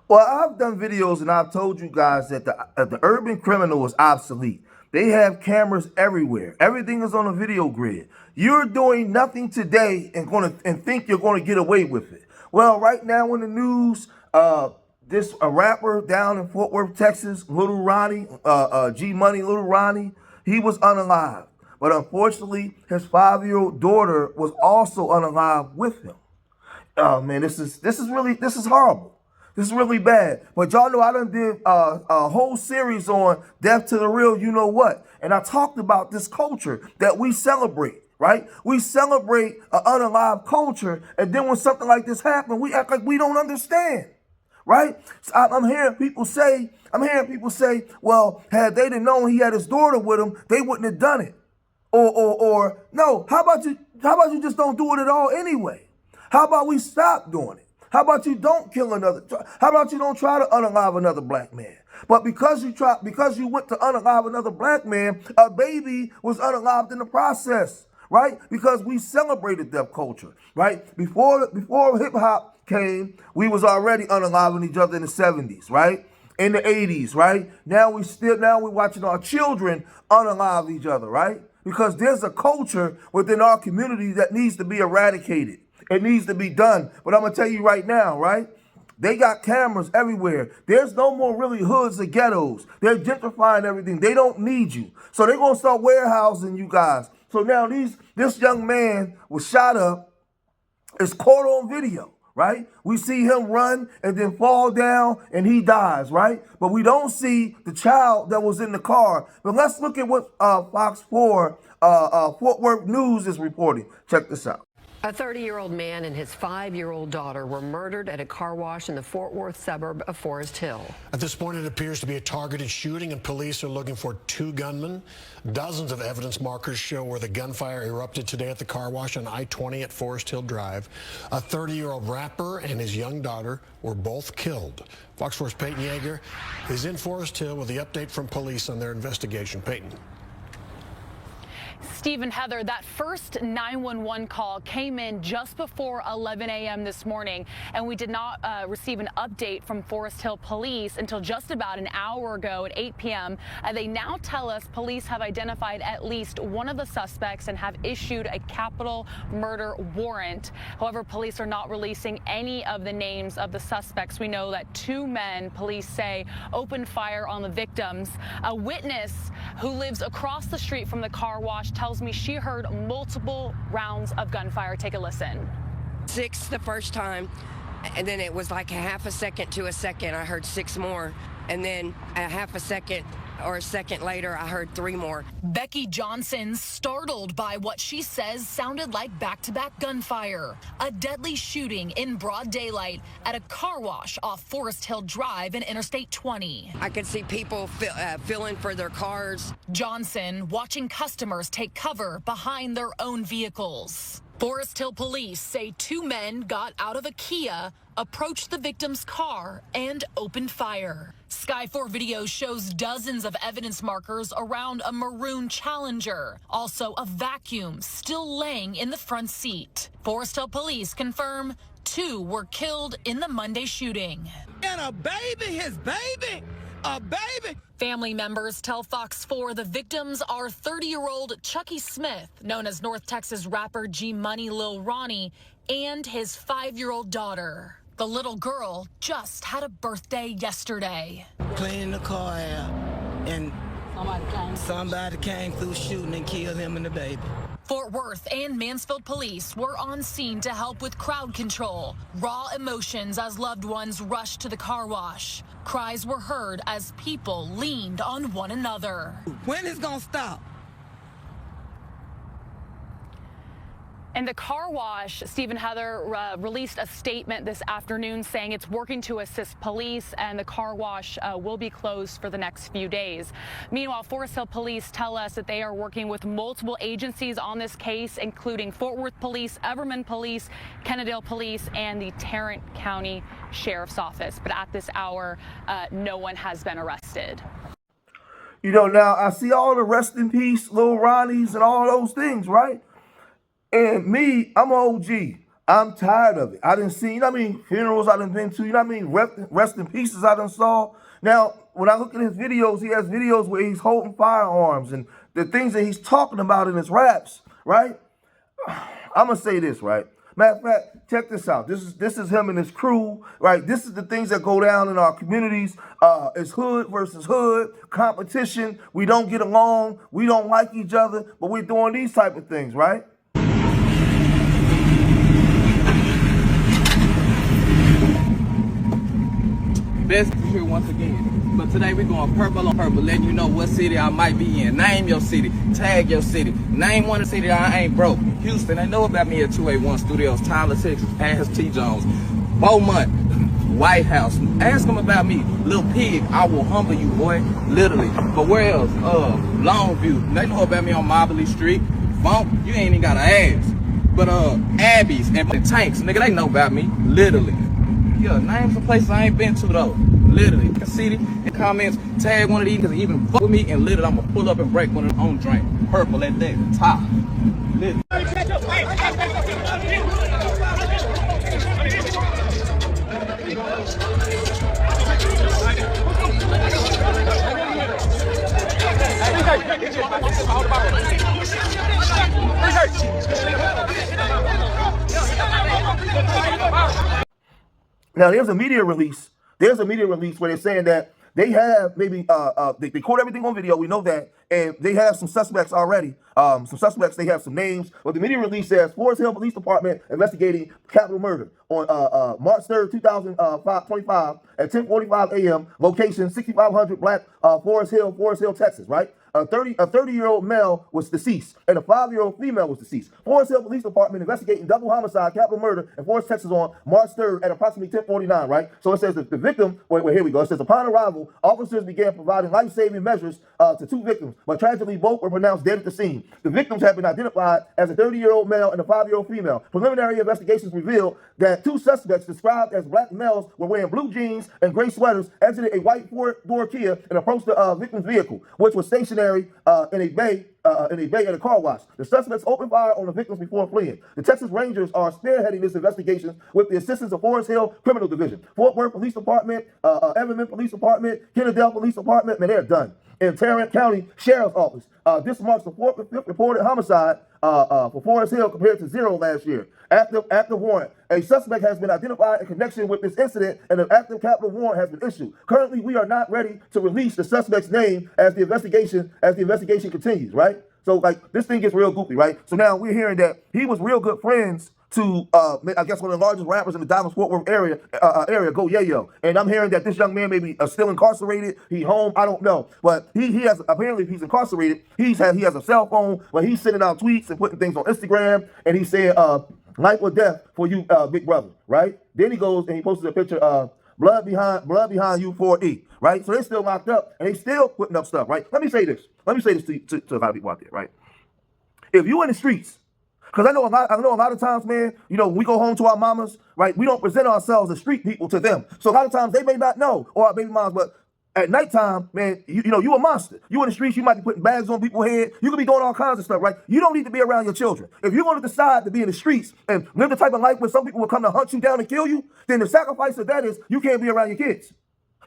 Well, I've done videos and I've told you guys that the urban criminal is obsolete. They have cameras everywhere. Everything is on a video grid. You're doing nothing today and think you're going to get away with it. Well, right now in the news, this a rapper down in Fort Worth, Texas, Lilronnie, G Money Lilronnie, he was unalive. But unfortunately, his 5-year-old daughter was also unalive with him. Oh man, this is horrible. This is really bad. But y'all know I done did a whole series on death to the real you know what. And I talked about this culture that we celebrate, right? We celebrate an unalive culture, and then when something like this happens, we act like we don't understand. Right? So I'm hearing people say, well, had they done known he had his daughter with him, they wouldn't have done it. Or no, how about you just don't do it at all anyway? How about we stop doing it? How about you don't kill another? How about you don't try to unalive another black man? But because you went to unalive another black man, a baby was unalived in the process, right? Because we celebrated death culture, right? Before hip hop came, we was already unaliving each other in the 70s, right? In the 80s, right? Now we're watching our children unalive each other, right? Because there's a culture within our community that needs to be eradicated. It needs to be done. But I'm going to tell you right now, right? They got cameras everywhere. There's no more really hoods or ghettos. They're gentrifying everything. They don't need you. So they're going to start warehousing you guys. So now this young man was shot up, is caught on video, right? We see him run and then fall down and he dies, right? But we don't see the child that was in the car. But let's look at what Fox 4 Fort Worth News is reporting. Check this out. A 30-year-old man and his 5-year-old daughter were murdered at a car wash in the Fort Worth suburb of Forest Hill. At this point, it appears to be a targeted shooting, and police are looking for 2 gunmen. Dozens of evidence markers show where the gunfire erupted today at the car wash on I-20 at Forest Hill Drive. A 30-year-old rapper and his young daughter were both killed. Fox 4's Peyton Yeager is in Forest Hill with the update from police on their investigation. Peyton. Steve and Heather, that first 911 call came in just before 11 a.m. this morning, and we did not receive an update from Forest Hill Police until just about an hour ago at 8 p.m. They now tell us police have identified at least one of the suspects and have issued a capital murder warrant. However, police are not releasing any of the names of the suspects. We know that 2 men, police say, opened fire on the victims. A witness who lives across the street from the car wash tells me she heard multiple rounds of gunfire. Take a listen. 6 the first time, and then it was like a half a second to a second. I heard 6 more, and then a half a second or a second later, I heard 3 more. Becky Johnson startled by what she says sounded like back-to-back gunfire. A deadly shooting in broad daylight at a car wash off Forest Hill Drive and Interstate 20. I could see people filling for their cars. Johnson watching customers take cover behind their own vehicles. Forest Hill police say 2 men got out of a Kia, approached the victim's car, and opened fire. Sky 4 video shows dozens of evidence markers around a maroon Challenger. Also a vacuum still laying in the front seat. Forest Hill police confirm 2 were killed in the Monday shooting. And a baby, his baby, a baby. Family members tell Fox 4 the victims are 30-year-old Chucky Smith, known as North Texas rapper G Money Lilronnie, and his 5-year-old daughter. The little girl just had a birthday yesterday. Cleaning the car out, and somebody came through shooting and killed him and the baby. Fort Worth and Mansfield police were on scene to help with crowd control. Raw emotions as loved ones rushed to the car wash. Cries were heard as people leaned on one another. When is gonna stop? And the car wash, Steve and Heather, released a statement this afternoon saying it's working to assist police, and the car wash will be closed for the next few days. Meanwhile, Forest Hill police tell us that they are working with multiple agencies on this case, including Fort Worth Police, Everman Police, Kennedale Police, and the Tarrant County Sheriff's Office. But at this hour, no one has been arrested. You know, now I see all the rest in peace, Lil Ronnies and all those things, right? And me, I'm an OG. I'm tired of it. I didn't see, you know what I mean, funerals I done been to, you know what I mean, rest in pieces I done saw. Now, when I look at his videos, he has videos where he's holding firearms and the things that he's talking about in his raps, right? I'm gonna say this, right? Matter of fact, check this out. This is him and his crew, right? This is the things that go down in our communities. It's hood versus hood, competition. We don't get along. We don't like each other, but we're doing these type of things, right? Best here once again. But today we're going purple on purple, letting you know what city I might be in. Name your city, tag your city. Name one city that I ain't broke. Houston, they know about me at 281 Studios, Tyler, Texas. Ask T. Jones. Beaumont, White House. Ask them about me. Little Pig, I will humble you, boy. Literally. But where else? Longview. They know about me on Mobley Street. Funk, you ain't even gotta ask. But Abby's and Tanks, nigga, they know about me. Literally. Yeah, name some places I ain't been to though. Literally. City in comments, tag one of these, cause even fuck with me, and literally I'm gonna pull up and break one of them on drink. Purple at that top. Literally. Now there's a media release. There's a media release where they're saying that they have maybe they caught everything on video. We know that, and they have some suspects already. Some suspects. They have some names. But the media release says Forest Hill Police Department investigating capital murder on March 3rd, 2025 at 10:45 a.m. Location 6500 Black Forest Hill, Texas. Right. A 30-year-old male was deceased, and a 5-year-old female was deceased. Forest Hill Police Department investigating double homicide, capital murder in Forest, Texas on March 3rd at approximately 10:49, right? So it says that the victim, wait, here we go. It says upon arrival, officers began providing life-saving measures to 2 victims, but tragically both were pronounced dead at the scene. The victims have been identified as a 30-year-old male and a 5-year-old female. Preliminary investigations revealed that 2 suspects described as black males were wearing blue jeans and gray sweaters, exited a white 4-door Kia and approached the victim's vehicle, which was stationary in a bay at a car wash. The suspects opened fire on the victims before fleeing. The Texas Rangers are spearheading this investigation with the assistance of Forest Hill Criminal Division, Fort Worth Police Department, Everman Police Department, Kennedale Police Department. Man, they're done. In Tarrant County Sheriff's Office. This marks the 4th or 5th reported homicide for Forest Hill compared to 0 last year. Active warrant. A suspect has been identified in connection with this incident, and an active capital warrant has been issued. Currently, we are not ready to release the suspect's name as the investigation continues. Right. So like this thing gets real goofy. Right. So now we're hearing that he was real good friends to I guess one of the largest rappers in the Dallas-Fort Worth area, Go Yayo. And I'm hearing that this young man may be still incarcerated. He home, I don't know. But he has, apparently if he's incarcerated, he has a cell phone where he's sending out tweets and putting things on Instagram, and he said, life or death for you, big brother, right? Then he goes and he posted a picture of blood behind you 4E, right? So they're still locked up and they still putting up stuff, right? Let me say this to a lot of people out there, right? If you in the streets, because I know a lot of times, man, you know, when we go home to our mamas, right, we don't present ourselves as street people to them. So a lot of times they may not know, or our baby moms, but at nighttime, man, you know, you a monster. You in the streets, you might be putting bags on people's head. You could be doing all kinds of stuff, right? You don't need to be around your children. If you're going to decide to be in the streets and live the type of life where some people will come to hunt you down and kill you, then the sacrifice of that is you can't be around your kids.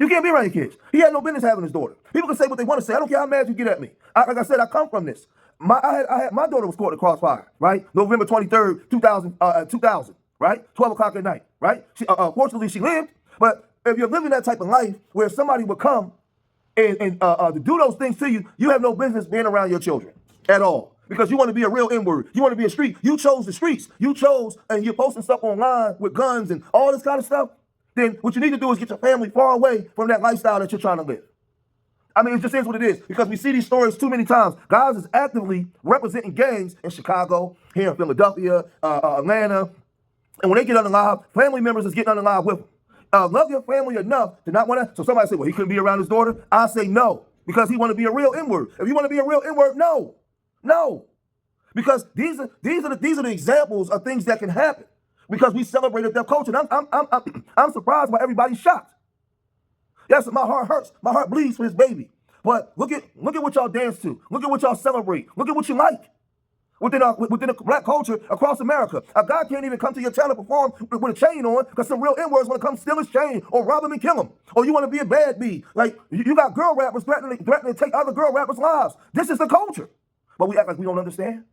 You can't be around your kids. He had no business having his daughter. People can say what they want to say. I don't care how mad you get at me. Like I said, I come from this. My daughter was caught in crossfire, right? November 23rd, 2000, right? 12 o'clock at night, right? Fortunately, she lived. But if you're living that type of life where somebody would come and to do those things to you, you have no business being around your children at all. Because you want to be a real N-word. You want to be a street. You chose the streets. You chose, and you're posting stuff online with guns and all this kind of stuff. Then what you need to do is get your family far away from that lifestyle that you're trying to live. I mean, it just is what it is, because we see these stories too many times. Guys is actively representing gangs in Chicago, here in Philadelphia, Atlanta. And when they get unalive, family members is getting unalive with them. Love your family enough to not want to. So somebody say, well, he couldn't be around his daughter. I say no, because he want to be a real N-word. If you want to be a real N-word, no. Because these are the examples of things that can happen because we celebrated their culture. And I'm surprised why everybody's shocked. Yes, my heart hurts. My heart bleeds for his baby. But look at what y'all dance to. Look at what y'all celebrate. Look at what you like. within the black culture across America. A guy can't even come to your town and perform with a chain on because some real N-words want to come steal his chain or rob him and kill him. Or you want to be a bad bee. Like, you got girl rappers threatening to take other girl rappers' lives. This is the culture. But we act like we don't understand,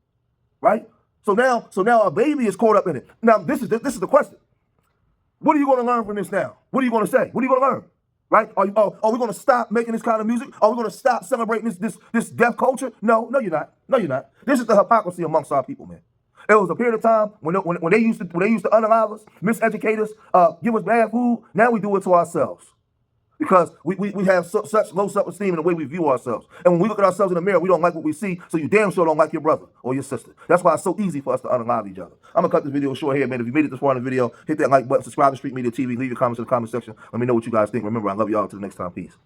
right? So now a baby is caught up in it. Now, this is the question. What are you going to learn from this now? What are you going to say? What are you going to learn? Right? Are we going to stop making this kind of music? Are we going to stop celebrating this deaf culture? No, you're not. No, you're not. This is the hypocrisy amongst our people, man. It was a period of time when they used to unalive us, miseducate us, give us bad food. Now we do it to ourselves because we have such low self-esteem in the way we view ourselves. And when we look at ourselves in the mirror, we don't like what we see, so you damn sure don't like your brother or your sister. That's why it's so easy for us to unalive each other. I'm going to cut this video short here, man. If you made it this far in the video, hit that like button, subscribe to Street Media TV, leave your comments in the comment section. Let me know what you guys think. Remember, I love y'all. Until the next time. Peace.